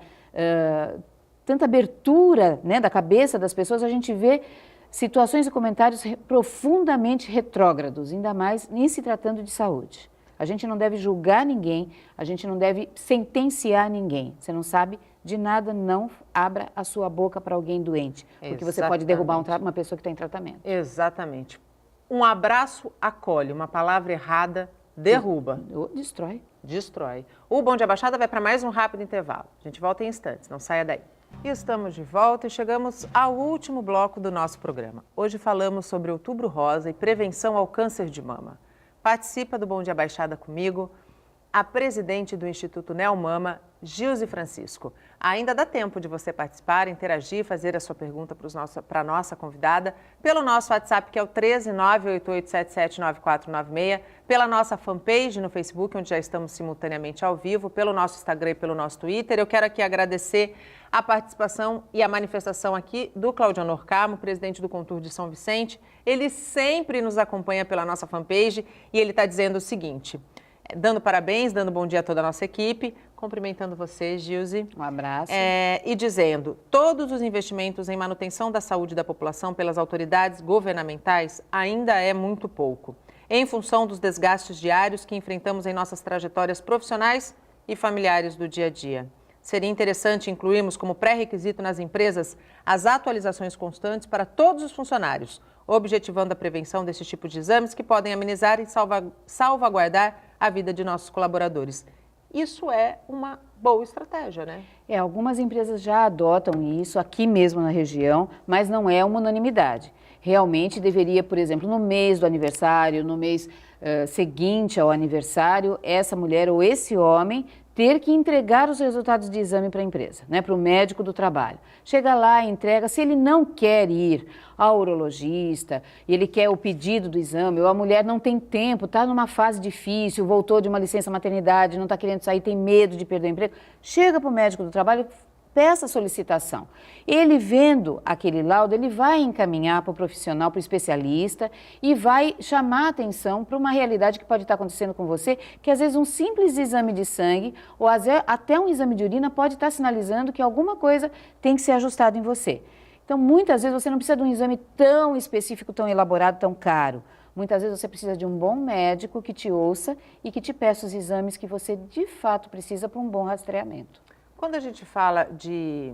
tanta abertura, né, da cabeça das pessoas, a gente vê situações e comentários profundamente retrógrados, ainda mais nem se tratando de saúde. A gente não deve julgar ninguém, a gente não deve sentenciar ninguém. Você não sabe de nada, não abra a sua boca para alguém doente, porque você pode derrubar uma pessoa que está em tratamento. Exatamente. Um abraço acolhe, uma palavra errada derruba. Destrói. Destrói. O Bom Dia Baixada vai para mais um rápido intervalo. A gente volta em instantes, não saia daí. Estamos de volta e chegamos ao último bloco do nosso programa. Hoje falamos sobre Outubro Rosa e prevenção ao câncer de mama. Participa do Bom Dia Baixada comigo a presidente do Instituto Neomama, Gilze Francisco. Ainda dá tempo de você participar, interagir, fazer a sua pergunta para a nossa convidada pelo nosso WhatsApp, que é o 13988779496, pela nossa fanpage no Facebook, onde já estamos simultaneamente ao vivo, pelo nosso Instagram e pelo nosso Twitter. Eu quero aqui agradecer a participação e a manifestação aqui do Claudio Carmo, presidente do Contur de São Vicente. Ele sempre nos acompanha pela nossa fanpage e ele está dizendo o seguinte: dando parabéns, dando bom dia a toda a nossa equipe, cumprimentando você, Gilze. Um abraço. E dizendo, todos os investimentos em manutenção da saúde da população pelas autoridades governamentais ainda é muito pouco, em função dos desgastes diários que enfrentamos em nossas trajetórias profissionais e familiares do dia a dia. Seria interessante incluirmos como pré-requisito nas empresas as atualizações constantes para todos os funcionários, objetivando a prevenção desse tipo de exames que podem amenizar e salvaguardar a vida de nossos colaboradores. Isso é uma boa estratégia, né? Algumas empresas já adotam isso aqui mesmo na região, mas não é uma unanimidade. Realmente deveria, por exemplo, no mês do aniversário, no mês seguinte ao aniversário, essa mulher ou esse homem ter que entregar os resultados de exame para a empresa, né, para o médico do trabalho. Chega lá, entrega. Se ele não quer ir ao urologista, e ele quer o pedido do exame, ou a mulher não tem tempo, está numa fase difícil, voltou de uma licença maternidade, não está querendo sair, tem medo de perder o emprego, chega para o médico do trabalho, peça a solicitação. Ele vendo aquele laudo, ele vai encaminhar para o profissional, para o especialista e vai chamar a atenção para uma realidade que pode estar acontecendo com você, que às vezes um simples exame de sangue ou até um exame de urina pode estar sinalizando que alguma coisa tem que ser ajustada em você. Então, muitas vezes você não precisa de um exame tão específico, tão elaborado, tão caro. Muitas vezes você precisa de um bom médico que te ouça e que te peça os exames que você de fato precisa para um bom rastreamento. Quando a gente fala de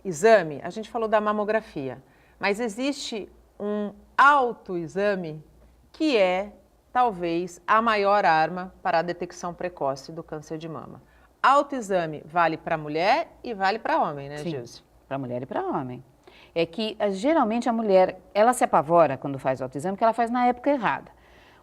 exame, a gente falou da mamografia, mas existe um autoexame que é, talvez, a maior arma para a detecção precoce do câncer de mama. Autoexame vale para mulher e vale para homem, né, Gilze? Para mulher e para homem. É que, geralmente, a mulher, ela se apavora quando faz o autoexame, porque ela faz na época errada.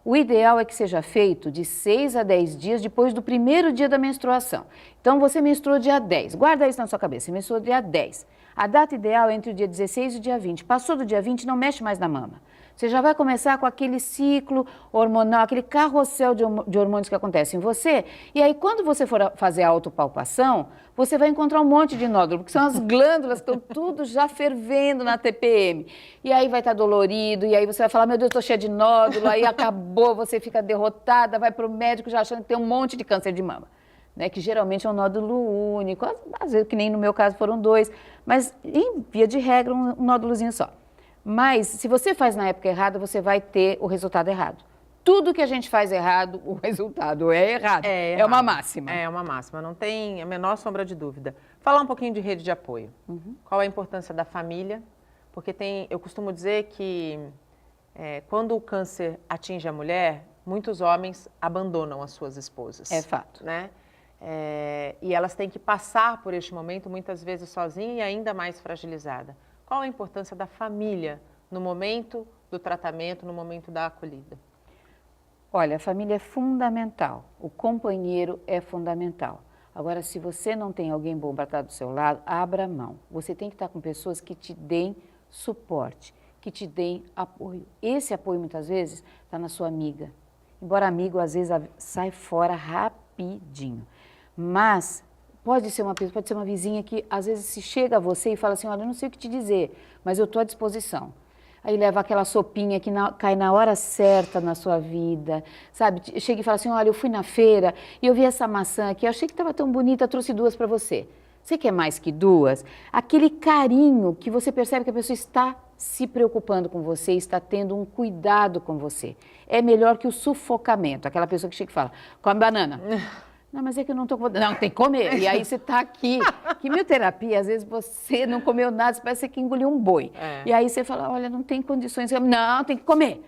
O ideal é que seja feito de 6 a 10 dias depois do primeiro dia da menstruação. Então, você menstruou dia 10, guarda isso na sua cabeça, você menstruou dia 10. A data ideal é entre o dia 16 e o dia 20. Passou do dia 20, não mexe mais na mama. Você já vai começar com aquele ciclo hormonal, aquele carrossel de hormônios que acontece em você. E aí, quando você for fazer a autopalpação, você vai encontrar um monte de nódulo, porque são as glândulas que estão tudo já fervendo na TPM. E aí vai estar dolorido, e aí você vai falar, meu Deus, estou cheia de nódulo, aí acabou, você fica derrotada, vai para o médico já achando que tem um monte de câncer de mama. Né, que geralmente é um nódulo único, às vezes que nem no meu caso foram 2, mas em via de regra um nódulozinho só. Mas se você faz na época errada, você vai ter o resultado errado. Tudo que a gente faz errado, o resultado é errado. É uma máxima. É uma máxima, não tem a menor sombra de dúvida. Falar um pouquinho de rede de apoio. Qual a importância da família? Porque eu costumo dizer que quando o câncer atinge a mulher, muitos homens abandonam as suas esposas. É fato. Né? E elas têm que passar por este momento, muitas vezes sozinha e ainda mais fragilizada. Qual a importância da família no momento do tratamento, no momento da acolhida? Olha, a família é fundamental, o companheiro é fundamental. Agora, se você não tem alguém bom para estar do seu lado, abra mão. Você tem que estar com pessoas que te deem suporte, que te deem apoio. Esse apoio, muitas vezes, está na sua amiga. Embora amigo, às vezes, sai fora rapidinho. Mas pode ser uma pessoa, pode ser uma vizinha que às vezes se chega a você e fala assim, olha, eu não sei o que te dizer, mas eu estou à disposição. Aí leva aquela sopinha que cai na hora certa na sua vida, sabe? Chega e fala assim, olha, eu fui na feira e eu vi essa maçã aqui, eu achei que estava tão bonita, trouxe 2 para você. Você quer mais que 2? Aquele carinho que você percebe que a pessoa está se preocupando com você, está tendo um cuidado com você. É melhor que o sufocamento. Aquela pessoa que chega e fala, come banana. Não, mas é que eu não estou com... Não, tem que comer. E aí você está aqui. Quimioterapia, às vezes você não comeu nada, você parece que engoliu um boi. E aí você fala, olha, não tem condições. Não, tem que comer.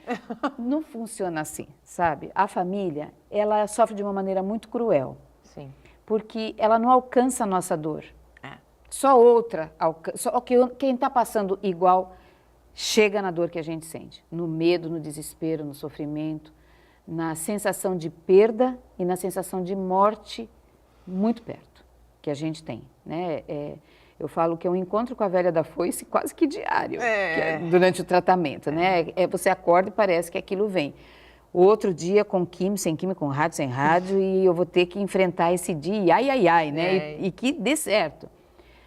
Não funciona assim, sabe? A família, ela sofre de uma maneira muito cruel. Sim. Porque ela não alcança a nossa dor. Só outra, só quem está passando igual chega na dor que a gente sente. No medo, no desespero, no sofrimento, na sensação de perda e na sensação de morte muito perto, que a gente tem, né? Eu falo que é um encontro com a velha da foice quase que diário, durante o tratamento, né? Você acorda e parece que aquilo vem. Outro dia com químio, sem químio, com rádio, sem rádio, e eu vou ter que enfrentar esse dia, ai, né? E que dê certo.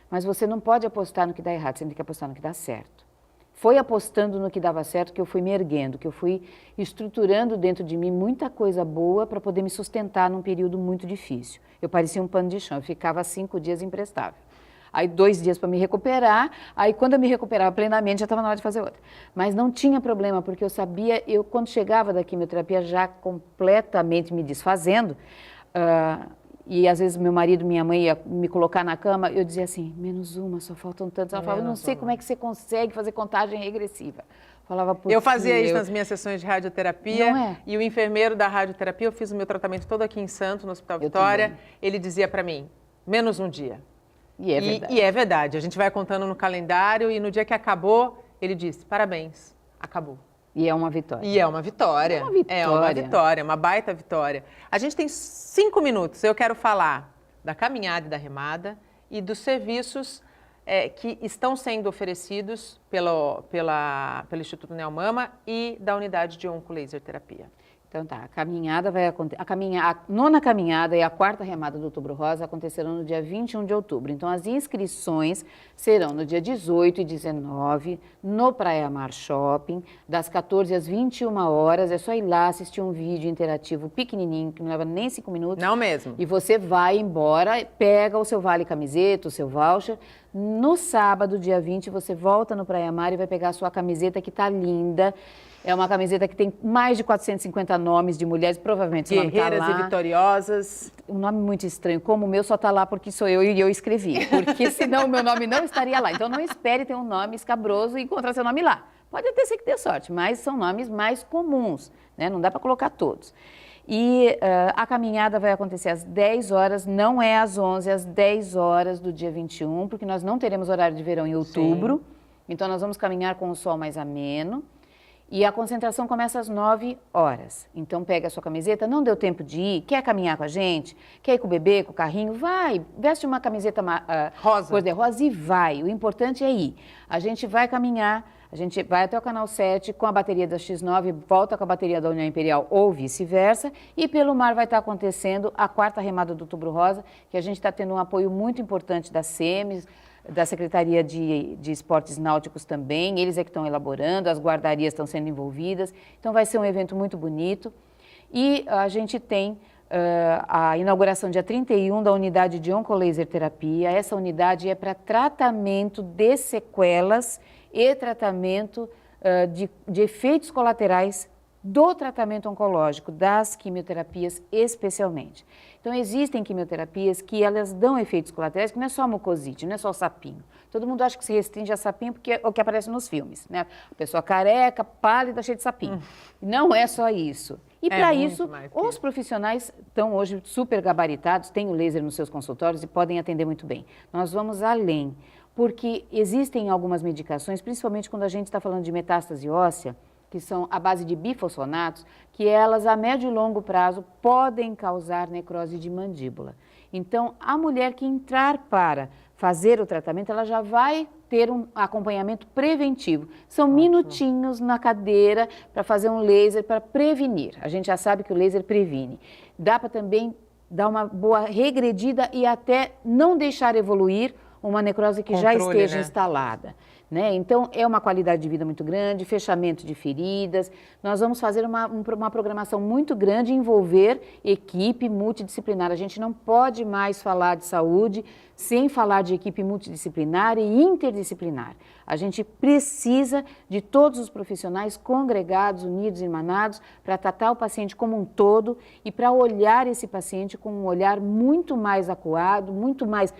Mas você não pode apostar no que dá errado, você tem que apostar no que dá certo. Foi apostando no que dava certo que eu fui me erguendo, que eu fui estruturando dentro de mim muita coisa boa para poder me sustentar num período muito difícil. Eu parecia um pano de chão, eu ficava 5 dias imprestável. Aí 2 dias para me recuperar, aí quando eu me recuperava plenamente já estava na hora de fazer outra. Mas não tinha problema, porque eu sabia, quando chegava da quimioterapia já completamente me desfazendo, e às vezes meu marido, minha mãe ia me colocar na cama, eu dizia assim, menos uma, só faltam tantos. Ela falava, eu não sei como é que você consegue fazer contagem regressiva. Falava, eu fazia isso nas minhas sessões de radioterapia, e o enfermeiro da radioterapia, eu fiz o meu tratamento todo aqui em Santos, no Hospital Vitória, ele dizia para mim, menos um dia. E é verdade. E é verdade, a gente vai contando no calendário e no dia que acabou, ele disse, parabéns, acabou. E é uma vitória. E é uma vitória. É uma vitória. É uma vitória, uma baita vitória. A gente tem 5 minutos. Eu quero falar da caminhada e da remada e dos serviços que estão sendo oferecidos pelo Instituto Neomama e da unidade de oncolaser terapia. Então tá, a caminhada vai acontecer, a 9ª caminhada e a 4ª remada do Outubro Rosa acontecerão no dia 21 de outubro. Então as inscrições serão no dia 18 e 19 no Praia Mar Shopping, das 14 às 21 horas. É só ir lá assistir um vídeo interativo pequenininho, que não leva nem 5 minutos. Não mesmo. E você vai embora, pega o seu vale camiseta, o seu voucher. No sábado, dia 20, você volta no Praia Mar e vai pegar a sua camiseta que tá linda. É uma camiseta que tem mais de 450 nomes de mulheres, provavelmente o nome tá lá. Guerreiras e vitoriosas. Um nome muito estranho, como o meu só está lá porque sou eu e eu escrevi. Porque senão o meu nome não estaria lá. Então não espere ter um nome escabroso e encontrar seu nome lá. Pode até ser que dê sorte, mas são nomes mais comuns, né? Não dá para colocar todos. E a caminhada vai acontecer às 10 horas, não é às 11, às 10 horas do dia 21, porque nós não teremos horário de verão em outubro. Sim. Então nós vamos caminhar com o sol mais ameno. E a concentração começa às 9 horas. Então pega a sua camiseta, não deu tempo de ir, quer caminhar com a gente, quer ir com o bebê, com o carrinho, vai, veste uma camiseta rosa. Cor-de-rosa e vai. O importante é ir. A gente vai caminhar, a gente vai até o canal 7 com a bateria da X9, volta com a bateria da União Imperial ou vice-versa. E pelo mar vai estar acontecendo a 4ª remada do Outubro Rosa, que a gente está tendo um apoio muito importante da SEMES, da Secretaria de Esportes Náuticos também, eles é que estão elaborando, as guardarias estão sendo envolvidas, então vai ser um evento muito bonito. E a gente tem a inauguração dia 31 da unidade de oncolaser terapia. Essa unidade é para tratamento de sequelas e tratamento de efeitos colaterais do tratamento oncológico, das quimioterapias especialmente. Então, existem quimioterapias que elas dão efeitos colaterais, que não é só a mucosite, não é só o sapinho. Todo mundo acha que se restringe a sapinho porque é o que aparece nos filmes, né? A pessoa careca, pálida, cheia de sapinho. Não é só isso. E para isso, os profissionais estão hoje super gabaritados, têm o laser nos seus consultórios e podem atender muito bem. Nós vamos além, porque existem algumas medicações, principalmente quando a gente está falando de metástase óssea, que são a base de bifosfonatos, que elas a médio e longo prazo podem causar necrose de mandíbula. Então, a mulher que entrar para fazer o tratamento, ela já vai ter um acompanhamento preventivo. São minutinhos na cadeira para fazer um laser para prevenir. A gente já sabe que o laser previne. Dá para também dar uma boa regredida e até não deixar evoluir uma necrose que já esteja instalada. né? Então, é uma qualidade de vida muito grande, fechamento de feridas. Nós vamos fazer uma programação muito grande e envolver equipe multidisciplinar. A gente não pode mais falar de saúde sem falar de equipe multidisciplinar e interdisciplinar. A gente precisa de todos os profissionais congregados, unidos, irmanados, para tratar o paciente como um todo e para olhar esse paciente com um olhar muito mais acuado, muito mais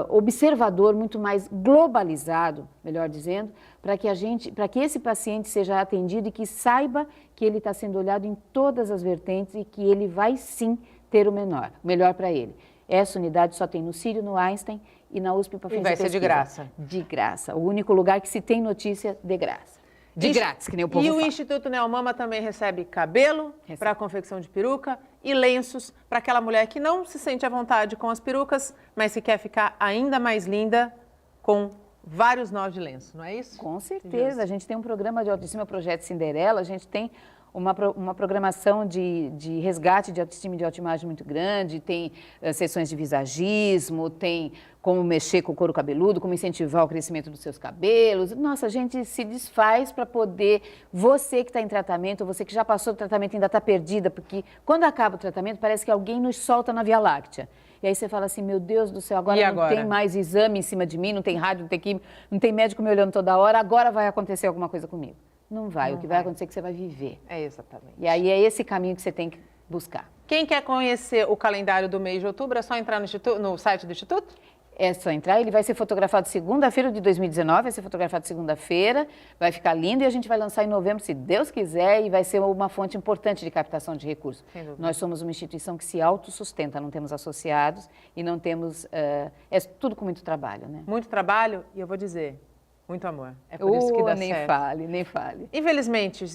observador, muito mais globalizado, melhor dizendo, para que esse paciente seja atendido e que saiba que ele está sendo olhado em todas as vertentes e que ele vai sim ter o melhor para ele. Essa unidade só tem no Sírio, no Einstein e na USP para fazer E vai ser de graça. De graça. O único lugar que se tem notícia de graça. De grátis, que nem o povo fala. E o Instituto Neomama também recebe cabelo para confecção de peruca e lenços para aquela mulher que não se sente à vontade com as perucas, mas que quer ficar ainda mais linda com vários nós de lenço, não é isso? Com certeza. A gente tem um programa de autoestima, Projeto Cinderela, a gente tem uma programação de resgate de autoestima e de autoimagem muito grande, tem sessões de visagismo, tem como mexer com o couro cabeludo, como incentivar o crescimento dos seus cabelos. Nossa, a gente se desfaz para poder, você que está em tratamento, você que já passou do tratamento e ainda está perdida, porque quando acaba o tratamento parece que alguém nos solta na Via Láctea. E aí você fala assim, meu Deus do céu, agora não tem mais exame em cima de mim, não tem rádio, não tem químico, não tem médico me olhando toda hora, agora vai acontecer alguma coisa comigo. Não vai, o que vai acontecer é que você vai viver. É exatamente. E aí é esse caminho que você tem que buscar. Quem quer conhecer o calendário do mês de outubro, é só entrar no site do Instituto? É só entrar, ele vai ser fotografado segunda-feira de 2019, vai ser fotografado segunda-feira, vai ficar lindo e a gente vai lançar em novembro, se Deus quiser, e vai ser uma fonte importante de captação de recursos. Nós somos uma instituição que se autossustenta, não temos associados e não temos... é tudo com muito trabalho, né? Muito trabalho e eu vou dizer... Muito amor. É por isso que dá nem certo. Nem fale. Infelizmente,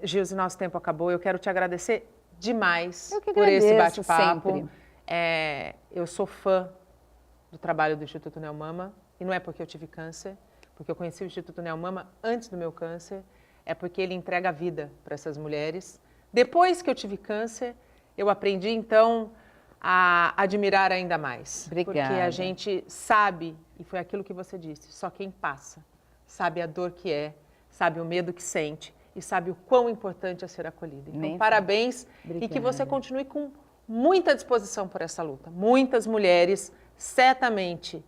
Gilze, nosso tempo acabou. Eu quero te agradecer demais por esse bate-papo. Sempre. Eu sou fã do trabalho do Instituto Neomama e não é porque eu tive câncer, porque eu conheci o Instituto Neomama antes do meu câncer, é porque ele entrega a vida para essas mulheres. Depois que eu tive câncer, eu aprendi, então, a admirar ainda mais. Obrigada. Porque a gente sabe, e foi aquilo que você disse, só quem passa sabe a dor que é, sabe o medo que sente e sabe o quão importante é ser acolhida. Então, parabéns. Obrigada. E que você continue com muita disposição por essa luta. Muitas mulheres, certamente,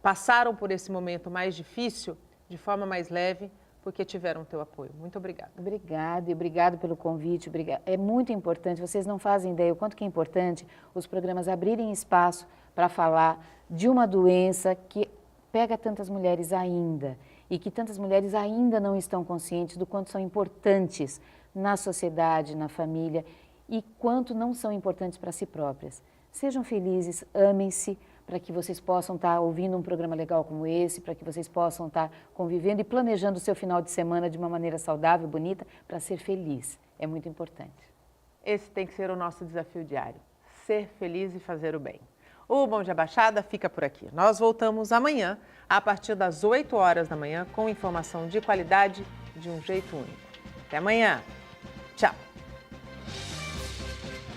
passaram por esse momento mais difícil de forma mais leve, porque tiveram o teu apoio. Muito obrigada. Obrigada e obrigado pelo convite. Obrigada. É muito importante, vocês não fazem ideia o quanto que é importante os programas abrirem espaço para falar de uma doença que pega tantas mulheres ainda e que tantas mulheres ainda não estão conscientes do quanto são importantes na sociedade, na família e quanto não são importantes para si próprias. Sejam felizes, amem-se, para que vocês possam estar ouvindo um programa legal como esse, para que vocês possam estar convivendo e planejando o seu final de semana de uma maneira saudável, bonita, para ser feliz. É muito importante. Esse tem que ser o nosso desafio diário. Ser feliz e fazer o bem. O Bom Dia Baixada fica por aqui. Nós voltamos amanhã, a partir das 8 horas da manhã, com informação de qualidade de um jeito único. Até amanhã. Tchau.